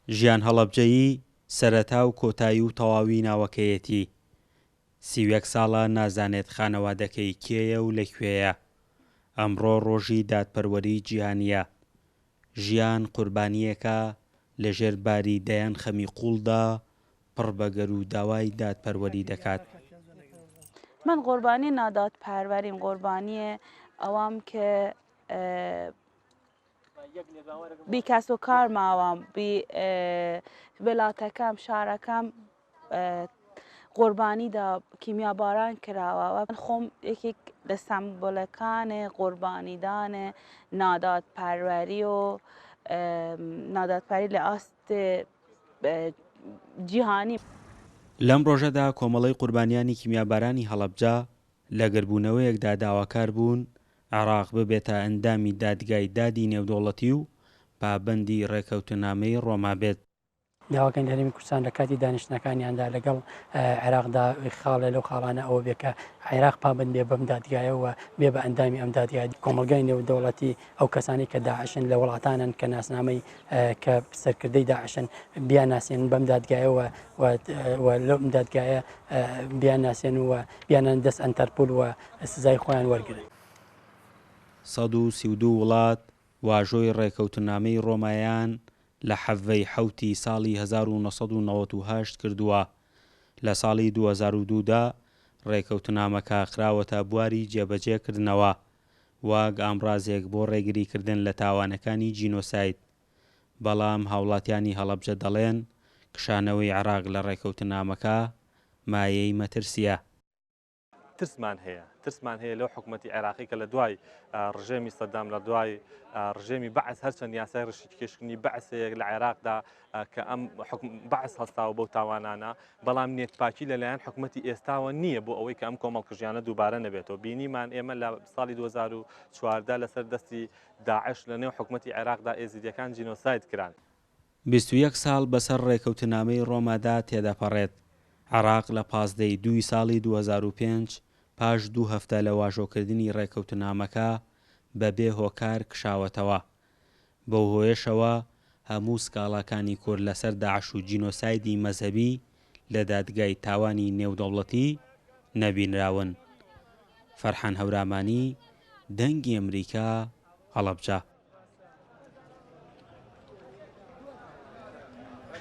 ژیان هەڵەبجەیی سەرەتا و کۆتایی و تەواوی ناوەکەیەتی. 31 ساڵە نازانێت خانەوادەکەی کێیە و لەکوێیە. ئەمڕۆ ڕۆژی دادپەروەری جیهانیە. ژیان قوربانیەکە لەژێر باری دەیان خەمی قوڵدا پڕ بە گەر و داوای دادپەروەری دەکات. من قوربانی نادادپەروەریم، قوربانیە ئەوام کە بی کەس و کار ماوەم، بی وڵاتەکەم شارەکەم قوربانیدا کیمیاباران کراوە. من خۆم یەکێک لە سەمبۆلەکانی قوربانیدانە نادادپەروەری و نادادپەروەری لە ئاستێ جیهانی. لەم ڕۆژەدا کۆمەڵەی قوربانیانی کیمیابارانی هەڵەبجە لە گەربوونەوەیەکدا داواکار بوون عێراق ببێتە ئەندامی دادگای دادی نێودەوڵەتی و پابەندی ڕێکەوتنامەی ڕۆما بێت. داواکەین هەرێمی کوردستان لە کاتی دانیشتنەکانیاندا لەگەڵ عێراقدا خاڵێ لەو خاڵانە ئەوە بێ کە عێراق پابند بێ بەم دادگایەوە بێ بە ئەندامی ئەم دادگای. کۆمەلگای نێودەوڵەتی ئەو کەسانی کە داعشن لە وڵاتانن کە ناسنامەی کە سەرکردەی داعشن بیان ناسێن بەم دادگایەوە و لەم دادگایە بیان ناسێن و بیانان دەست ئەنتەرپۆل و سزای خۆیان وەرگرن. 132 وڵات واژۆی ڕێکەوتنامەی ڕۆمایان لە حەڤەی حەوتی ساڵی 1998 کردووە. لە ساڵی 2002دا ڕێکەوتنامەکە خراوەتە بواری جێبەجێکردنەوە واگ ئامڕازێک بۆ ڕێگریکردن لە تاوانەکانی جینۆساید. بەڵام هاوڵاتیانی هەڵەبجە دەڵێن کشانەوەی عێراق لە ڕێکەوتنامەکە مایەی مەترسیە. ترسمان هەیە لەو حکوومەتی عێراقی کە لە دوای ڕژێمی سەدام لە دوای ڕژێمی بەعس هەرچەند یاسای ڕشتکێشکردنی بەعسەیەک لە عێراقدا کە ئەم بەعس هەستاوە بەو تاوانانە، بەڵام نێتپاکی لەلایەن حکوومەتی ئێستاوە نییە بۆ ئەوەی کە ئەم کۆمەڵکژیانە دووبارە نەبێتەوە. بینیمان ئێمە لە ساڵی 2014 لەسەر دەستی داعش لە نێو حکوومەتی عێراقدا ئێزیدیەکان جینۆساید کران. 21 ساڵ بەسەر ڕێکەوتنامەی ڕۆمادا تێدەپەڕێت. عێراق لە 15 دووی ساڵی 2005 پاش 2 هەفتە لە واژۆکردنی ڕێکەوتنامەکە بەبێ هۆکار کشاوەتەوە. بەو هۆیشەوە هەموو سکاڵاکانی کورد لەسەر داعش و جینۆسایدی مەزهەبی لە دادگای تاوانی نێودەوڵەتی نەبینراون. فەرحان هەورامانی، دەنگی ئەمریکا، هەڵەبجە.